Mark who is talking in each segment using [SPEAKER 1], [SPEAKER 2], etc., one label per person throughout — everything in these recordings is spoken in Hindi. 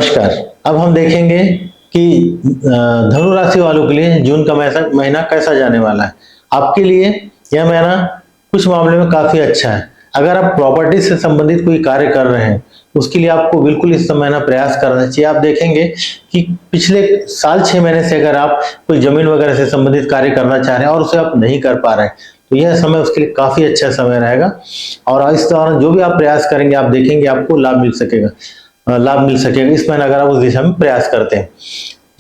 [SPEAKER 1] नमस्कार। अब हम देखेंगे कि धनु राशि वालों के लिए जून का महीना कैसा जाने वाला है। आपके लिए यह महीना कुछ मामले में काफी अच्छा है। अगर आप प्रॉपर्टी से संबंधित कोई कार्य कर रहे हैं, उसके लिए आपको बिल्कुल इस महीना प्रयास करना चाहिए। आप देखेंगे कि पिछले साल 6 महीने से अगर आप कोई जमीन वगैरह से संबंधित कार्य करना चाह रहे हैं और उसे आप नहीं कर पा रहे हैं, तो यह समय उसके लिए काफी अच्छा समय रहेगा। और इस दौरान जो भी आप प्रयास करेंगे, आप देखेंगे आपको लाभ मिल सकेगा इस महीने, अगर आप उस दिशा में प्रयास करते हैं।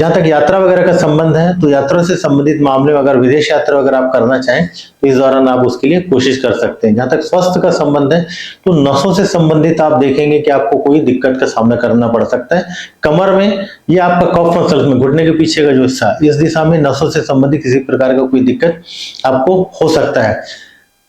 [SPEAKER 1] जहां तक यात्रा वगैरह का संबंध है, तो यात्रा से संबंधित मामले में अगर विदेश यात्रा अगर आप करना चाहें, तो इस दौरान आप उसके लिए कोशिश कर सकते हैं। जहां तक स्वास्थ्य का संबंध है, तो नसों से संबंधित आप देखेंगे कि आपको कोई दिक्कत का सामना करना पड़ सकता है। कमर में या आपका कफ मसल्स में, घुटने के पीछे का जो हिस्सा, इस दिशा में नसों से संबंधित किसी प्रकार का कोई दिक्कत आपको हो सकता है।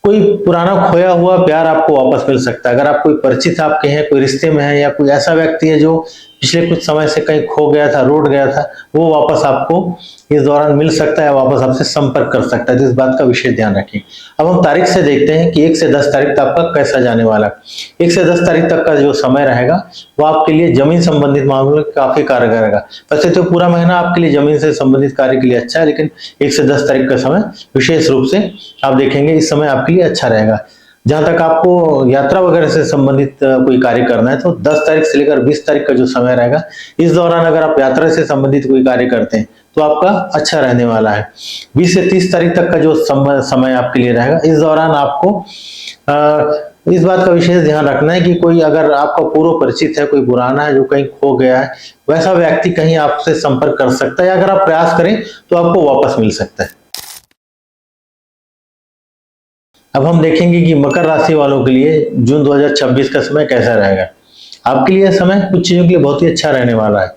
[SPEAKER 1] कोई पुराना खोया हुआ प्यार आपको वापस मिल सकता है। अगर आप कोई परिचित आपके हैं, कोई रिश्ते में है, या कोई ऐसा व्यक्ति है जो पिछले कुछ समय से कहीं खो गया था, रूठ गया था, वो वापस आपको इस दौरान मिल सकता है, वापस आपसे संपर्क कर सकता है। तो इस बात का विशेष ध्यान रखें। अब हम तारीख से देखते हैं कि 1 से 10 तारीख तक आपका कैसा जाने वाला है। 1 से 10 तारीख तक का जो समय रहेगा, वो आपके लिए जमीन संबंधित मामलों में काफी कारगर रहेगा। वैसे तो पूरा महीना आपके लिए जमीन से संबंधित कार्य के लिए अच्छा है, लेकिन 1 से 10 तारीख का समय विशेष रूप से आप देखेंगे इस समय आपके लिए अच्छा रहेगा। जहां तक आपको यात्रा वगैरह से संबंधित कोई कार्य करना है, तो 10 तारीख से लेकर 20 तारीख का जो समय रहेगा, इस दौरान अगर आप यात्रा से संबंधित कोई कार्य करते हैं, तो आपका अच्छा रहने वाला है। 20 से 30 तारीख तक का जो समय आपके लिए रहेगा, इस दौरान आपको इस बात का विशेष ध्यान रखना है कि कोई अगर आपका पूर्व परिचित है, कोई पुराना है जो कहीं खो गया है, वैसा व्यक्ति कहीं आपसे संपर्क कर सकता है, या अगर आप प्रयास करें तो आपको वापस मिल सकता है। अब हम देखेंगे कि मकर राशि वालों के लिए जून 2026 का समय कैसा रहेगा। आपके लिए समय कुछ चीजों के लिए बहुत ही अच्छा रहने वाला है।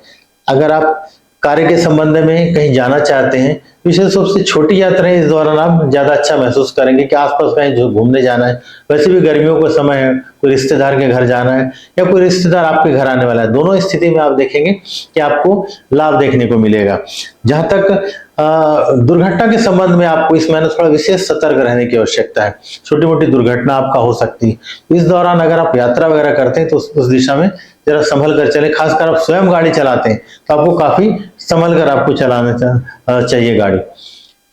[SPEAKER 1] अगर आप कार्य के संबंध में कहीं जाना चाहते हैं, विशेष रूप से छोटी यात्राएं इस दौरान आप ज्यादा अच्छा महसूस करेंगे कि आसपास कहीं जो घूमने जाना है। वैसे भी गर्मियों का समय है, कोई रिश्तेदार के घर जाना है, या कोई रिश्तेदार आपके घर आने वाला है, दोनों स्थिति में आप देखेंगे कि आपको लाभ देखने को मिलेगा। जहां तक दुर्घटना के संबंध में आपको इस महीने थोड़ा विशेष सतर्क रहने की आवश्यकता है। छोटी मोटी दुर्घटना आपका हो सकती है। इस दौरान अगर आप यात्रा वगैरह करते हैं, तो उस दिशा में जरा संभल कर चले। खासकर आप स्वयं गाड़ी चलाते हैं, तो आपको काफी संभल कर आपको चलाना चाहिए गाड़ी।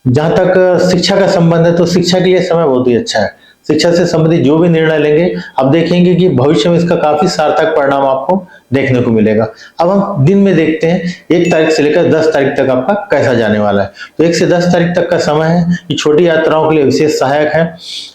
[SPEAKER 1] जहां तक शिक्षा का संबंध है, तो शिक्षा के लिए समय बहुत ही अच्छा है। शिक्षा से संबंधित जो भी निर्णय लेंगे, आप देखेंगे कि भविष्य में इसका काफी सार्थक परिणाम आपको देखने को मिलेगा। अब हम दिन में देखते हैं 1 तारीख से लेकर 10 तारीख तक आपका कैसा जाने वाला है। तो 1 से 10 तारीख तक का समय है, ये छोटी यात्राओं के लिए विशेष सहायक है।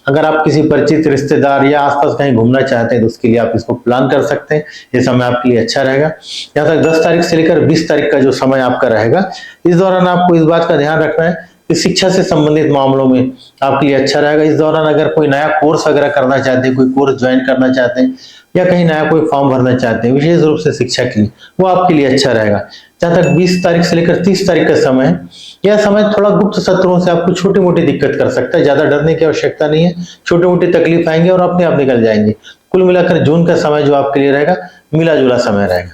[SPEAKER 1] अगर आप किसी परिचित रिश्तेदार या आसपास कहीं घूमना चाहते हैं, तो उसके लिए आप इसको प्लान कर सकते हैं। ये समय आपके लिए अच्छा रहेगा। यहाँ तक 10 तारीख से लेकर 20 तारीख का जो समय आपका रहेगा, इस दौरान आपको इस बात का ध्यान रखना है कि शिक्षा से संबंधित मामलों में आपके लिए अच्छा रहेगा। इस दौरान अगर कोई नया कोर्स वगैरह करना चाहते हैं, कोई कोर्स ज्वाइन करना चाहते हैं, या कहीं नया कोई फॉर्म भरना चाहते हैं विशेष रूप से शिक्षा के लिए, वो आपके लिए अच्छा रहेगा। जहां तक 20 तारीख से लेकर 30 तारीख का समय है, यह समय थोड़ा गुप्त शत्रुओं से आपको छोटी मोटी दिक्कत कर सकता है। ज्यादा डरने की आवश्यकता नहीं है, छोटी मोटी तकलीफ आएंगे और अपने आप निकल जाएंगे। कुल मिलाकर जून का समय जो आपके लिए रहेगा, मिला जुला समय रहेगा।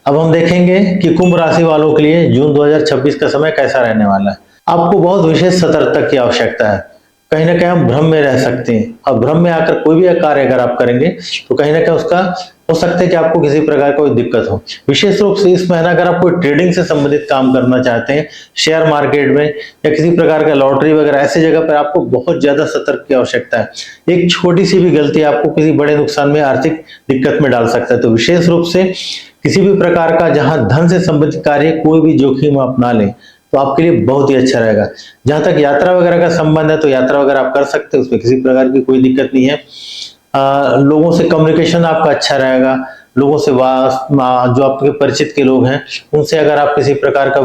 [SPEAKER 1] अब हम देखेंगे कि कुंभ राशि वालों के लिए जून 2026 का समय कैसा रहने वाला है। आपको बहुत विशेष सतर्कता की आवश्यकता है। कहीं ना कहीं हम भ्रम में रह सकते हैं, और भ्रम में आकर कोई भी कार्य अगर आप करेंगे, तो कहीं ना कहीं उसका हो सकता है कि आपको किसी प्रकार का कोई दिक्कत हो। विशेष रूप से इस महीना अगर आप कोई ट्रेडिंग से संबंधित काम करना चाहते हैं, शेयर मार्केट में या किसी प्रकार का लॉटरी वगैरह, ऐसी जगह पर आपको बहुत ज्यादा सतर्क की आवश्यकता है। एक छोटी सी भी गलती आपको किसी बड़े नुकसान में, आर्थिक दिक्कत में डाल सकता है। तो विशेष रूप से किसी भी प्रकार का जहां धन से संबंधित कार्य, कोई भी जोखिम अपना लें, तो आपके लिए बहुत ही अच्छा रहेगा। जहां तक यात्रा वगैरह का संबंध है, तो यात्रा वगैरह आप कर सकते हैं, उसमें किसी प्रकार की कोई दिक्कत नहीं है। लोगों से कम्युनिकेशन आपका अच्छा रहेगा। लोगों से जो आपके परिचित के लोग हैं, उनसे अगर आप किसी प्रकार का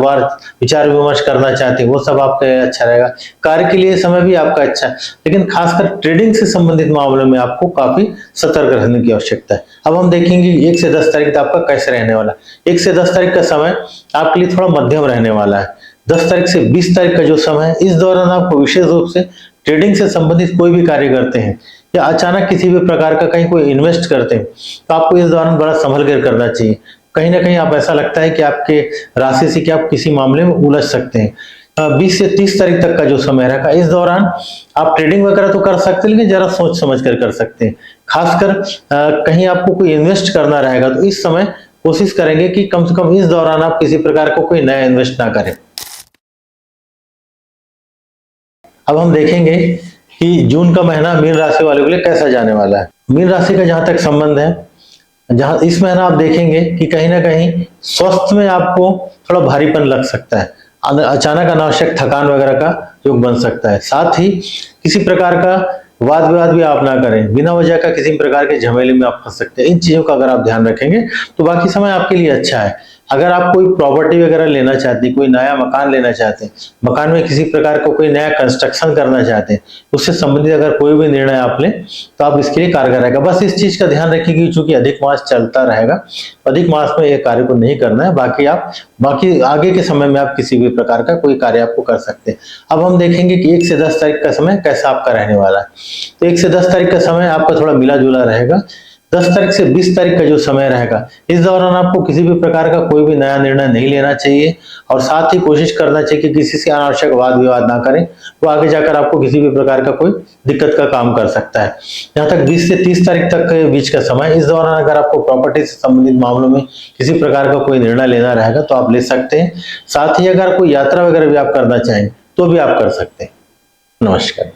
[SPEAKER 1] विचार विमर्श करना चाहते हैं, वो सब आपका अच्छा रहेगा। कार्य के लिए समय भी आपका अच्छा है, लेकिन खासकर ट्रेडिंग से संबंधित मामलों में आपको काफी सतर्क रहने की आवश्यकता है। अब हम देखेंगे 1 से 10 तारीख तक आपका कैसे रहने वाला है। 1 से 10 तारीख का समय आपके लिए थोड़ा मध्यम रहने वाला है। 10 तारीख से 20 तारीख का जो समय है, इस दौरान आपको विशेष रूप से ट्रेडिंग से संबंधित कोई भी कार्य करते हैं, या अचानक किसी भी प्रकार का कहीं कोई इन्वेस्ट करते हैं, तो आपको इस दौरान बड़ा संभल कर करना चाहिए। कहीं ना कहीं आप ऐसा लगता है कि आपके राशि से कि आप किसी मामले में उलझ सकते हैं। 20 से 30 तारीख तक का जो समय रहेगा, इस दौरान आप ट्रेडिंग वगैरह तो कर सकते हैं, लेकिन जरा सोच समझ कर सकते हैं। खासकर कहीं आपको कोई इन्वेस्ट करना रहेगा तो इस समय कोशिश करेंगे कि कम से कम इस दौरान आप किसी प्रकार को कोई नया इन्वेस्ट ना करें। अब हम देखेंगे कि जून का महीना मीन राशि वालों के लिए कैसा जाने वाला है। मीन राशि का जहां तक संबंध है, जहां इस महीना आप देखेंगे कि कहीं ना कहीं स्वास्थ्य में आपको थोड़ा भारीपन लग सकता है, अचानक अनावश्यक थकान वगैरह का योग बन सकता है। साथ ही किसी प्रकार का वाद विवाद भी आप ना करें, बिना वजह का किसी प्रकार के झमेले में आप फंस सकते हैं। इन चीजों का अगर आप ध्यान रखेंगे तो बाकी समय आपके लिए अच्छा है। अगर आप कोई प्रॉपर्टी वगैरह लेना चाहते हैं, कोई नया मकान लेना चाहते हैं, मकान में किसी प्रकार को कोई नया कंस्ट्रक्शन करना चाहते हैं, उससे संबंधित अगर कोई भी निर्णय आप लें तो आप इसके लिए कारगर रहेगा। बस इस चीज का ध्यान रखिए कि चूंकि अधिक मास चलता रहेगा, अधिक मास में यह कार्य को नहीं करना है। बाकी आगे के समय में आप किसी भी प्रकार का कोई कार्य आपको कर सकते हैं। अब हम देखेंगे कि 1 से 10 तारीख का समय कैसा आपका रहने वाला है। तो 1 से 10 तारीख का समय आपका थोड़ा मिला जुला रहेगा। 10 तारीख से 20 तारीख का जो समय रहेगा, इस दौरान आपको किसी भी प्रकार का कोई भी नया निर्णय नहीं लेना चाहिए और साथ ही कोशिश करना चाहिए कि किसी से अनावश्यक वाद विवाद ना करें, वो आगे जाकर आपको किसी भी प्रकार का कोई दिक्कत का काम कर सकता है। जहां तक 20 से 30 तारीख तक के बीच का समय, इस दौरान अगर आपको प्रॉपर्टी से संबंधित मामलों में किसी प्रकार का कोई निर्णय लेना रहेगा तो आप ले सकते हैं। साथ ही अगर कोई यात्रा वगैरह भी आप करना चाहें तो भी आप कर सकते हैं। नमस्कार।